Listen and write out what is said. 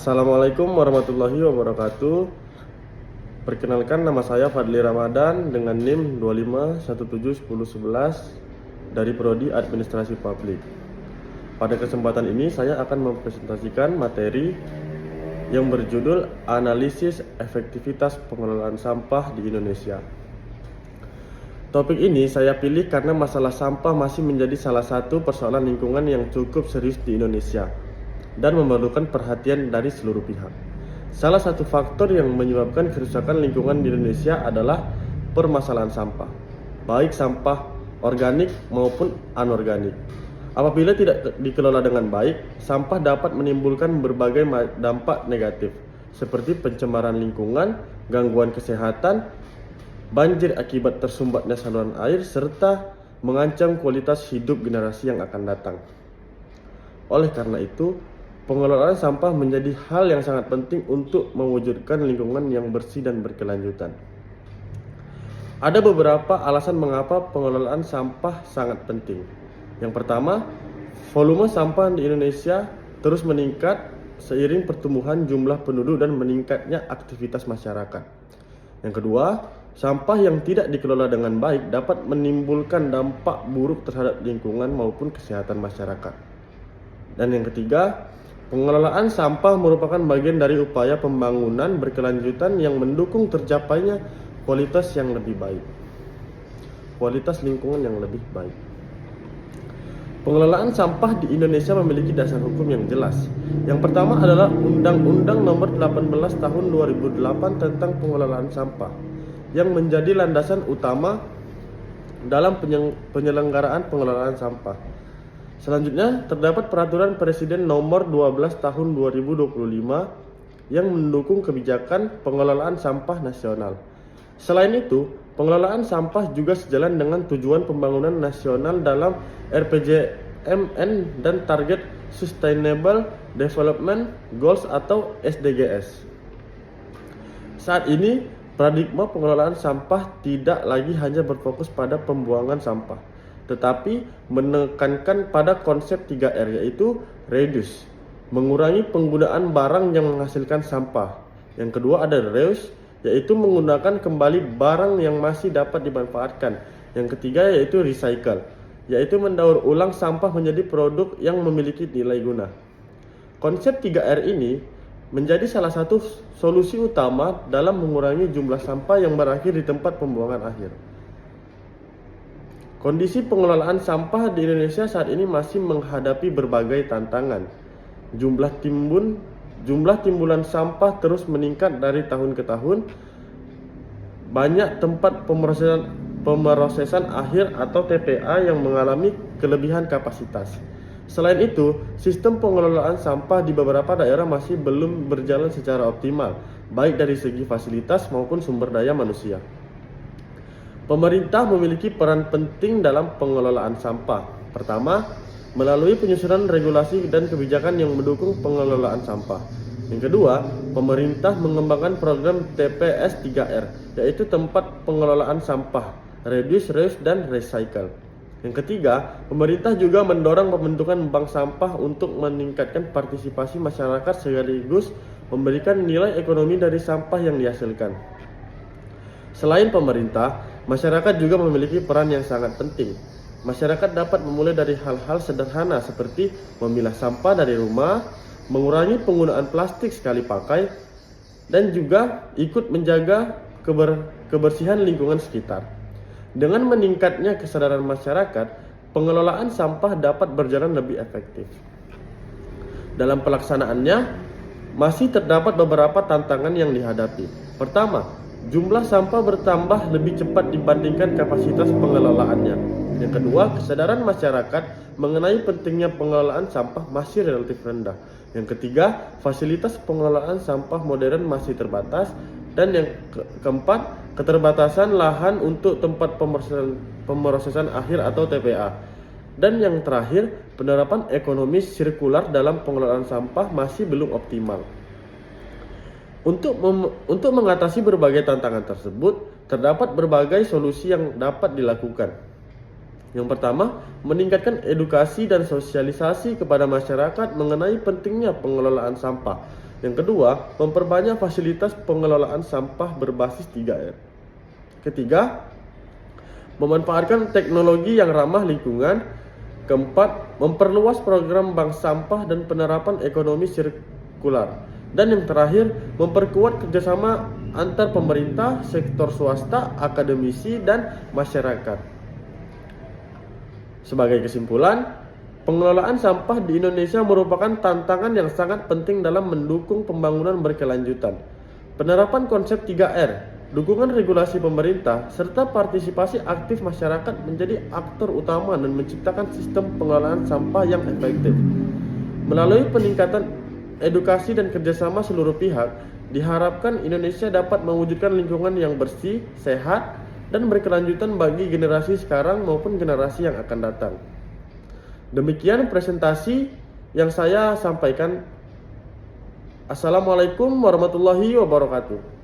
Assalamualaikum warahmatullahi wabarakatuh. Perkenalkan, nama saya Fadli Ramadan dengan NIM 25171011 dari Prodi Administrasi Publik. Pada kesempatan ini saya akan mempresentasikan materi yang berjudul Analisis Efektivitas Pengelolaan Sampah di Indonesia. Topik ini saya pilih karena masalah sampah masih menjadi salah satu persoalan lingkungan yang cukup serius di Indonesia dan memerlukan perhatian dari seluruh pihak. Salah satu faktor yang menyebabkan kerusakan lingkungan di Indonesia adalah permasalahan sampah, baik sampah organik maupun anorganik. Apabila tidak dikelola dengan baik, sampah dapat menimbulkan berbagai dampak negatif, seperti pencemaran lingkungan, gangguan kesehatan, banjir akibat tersumbatnya saluran air, serta mengancam kualitas hidup generasi yang akan datang. Oleh karena itu, pengelolaan sampah menjadi hal yang sangat penting untuk mewujudkan lingkungan yang bersih dan berkelanjutan. Ada beberapa alasan mengapa pengelolaan sampah sangat penting. Yang pertama, volume sampah di Indonesia terus meningkat seiring pertumbuhan jumlah penduduk dan meningkatnya aktivitas masyarakat. Yang kedua, sampah yang tidak dikelola dengan baik dapat menimbulkan dampak buruk terhadap lingkungan maupun kesehatan masyarakat. Dan yang ketiga, pengelolaan sampah merupakan bagian dari upaya pembangunan berkelanjutan yang mendukung tercapainya kualitas yang lebih baik. Kualitas lingkungan yang lebih baik. Pengelolaan sampah di Indonesia memiliki dasar hukum yang jelas. Yang pertama adalah Undang-Undang Nomor 18 Tahun 2008 tentang Pengelolaan Sampah, yang menjadi landasan utama dalam penyelenggaraan pengelolaan sampah. Selanjutnya, terdapat Peraturan Presiden Nomor 12 Tahun 2025 yang mendukung kebijakan pengelolaan sampah nasional. Selain itu, pengelolaan sampah juga sejalan dengan tujuan pembangunan nasional dalam RPJMN dan Target Sustainable Development Goals atau SDGs. Saat ini, paradigma pengelolaan sampah tidak lagi hanya berfokus pada pembuangan sampah, tetapi menekankan pada konsep 3R, yaitu reduce, mengurangi penggunaan barang yang menghasilkan sampah. Yang kedua ada reuse, yaitu menggunakan kembali barang yang masih dapat dimanfaatkan. Yang ketiga yaitu recycle, yaitu mendaur ulang sampah menjadi produk yang memiliki nilai guna. Konsep 3R ini menjadi salah satu solusi utama dalam mengurangi jumlah sampah yang berakhir di tempat pembuangan akhir. Kondisi pengelolaan sampah di Indonesia saat ini masih menghadapi berbagai tantangan. Jumlah timbulan sampah terus meningkat dari tahun ke tahun. Banyak tempat pemrosesan akhir atau TPA yang mengalami kelebihan kapasitas. Selain itu, sistem pengelolaan sampah di beberapa daerah masih belum berjalan secara optimal, baik dari segi fasilitas maupun sumber daya manusia. Pemerintah memiliki peran penting dalam pengelolaan sampah. Pertama, melalui penyusunan regulasi dan kebijakan yang mendukung pengelolaan sampah. Yang kedua, pemerintah mengembangkan program TPS 3R, yaitu tempat pengelolaan sampah, reduce, reuse, dan recycle. Yang ketiga, pemerintah juga mendorong pembentukan bank sampah untuk meningkatkan partisipasi masyarakat sekaligus memberikan nilai ekonomi dari sampah yang dihasilkan. Selain pemerintah, masyarakat juga memiliki peran yang sangat penting. Masyarakat dapat memulai dari hal-hal sederhana seperti memilah sampah dari rumah, mengurangi penggunaan plastik sekali pakai, dan juga ikut menjaga kebersihan lingkungan sekitar. Dengan meningkatnya kesadaran masyarakat, pengelolaan sampah dapat berjalan lebih efektif. Dalam pelaksanaannya, masih terdapat beberapa tantangan yang dihadapi. Pertama, jumlah sampah bertambah lebih cepat dibandingkan kapasitas pengelolaannya. Yang kedua, kesadaran masyarakat mengenai pentingnya pengelolaan sampah masih relatif rendah. Yang ketiga, fasilitas pengelolaan sampah modern masih terbatas. Dan yang keempat, keterbatasan lahan untuk tempat pemrosesan akhir atau TPA. Dan yang terakhir, penerapan ekonomi sirkular dalam pengelolaan sampah masih belum optimal. Untuk mengatasi berbagai tantangan tersebut, terdapat berbagai solusi yang dapat dilakukan. Yang pertama, meningkatkan edukasi dan sosialisasi kepada masyarakat mengenai pentingnya pengelolaan sampah. Yang kedua, memperbanyak fasilitas pengelolaan sampah berbasis 3R. Ketiga, memanfaatkan teknologi yang ramah lingkungan. Keempat, memperluas program bank sampah dan penerapan ekonomi sirkular. Dan yang terakhir, memperkuat kerjasama antar pemerintah, sektor swasta, akademisi, dan masyarakat. Sebagai kesimpulan, pengelolaan sampah di Indonesia merupakan tantangan yang sangat penting dalam mendukung pembangunan berkelanjutan. Penerapan konsep 3R, dukungan regulasi pemerintah, serta partisipasi aktif masyarakat menjadi aktor utama dan menciptakan sistem pengelolaan sampah yang efektif. Melalui peningkatan edukasi dan kerjasama seluruh pihak, diharapkan Indonesia dapat mewujudkan lingkungan yang bersih, sehat, dan berkelanjutan bagi generasi sekarang maupun generasi yang akan datang. Demikian presentasi yang saya sampaikan. Assalamualaikum warahmatullahi wabarakatuh.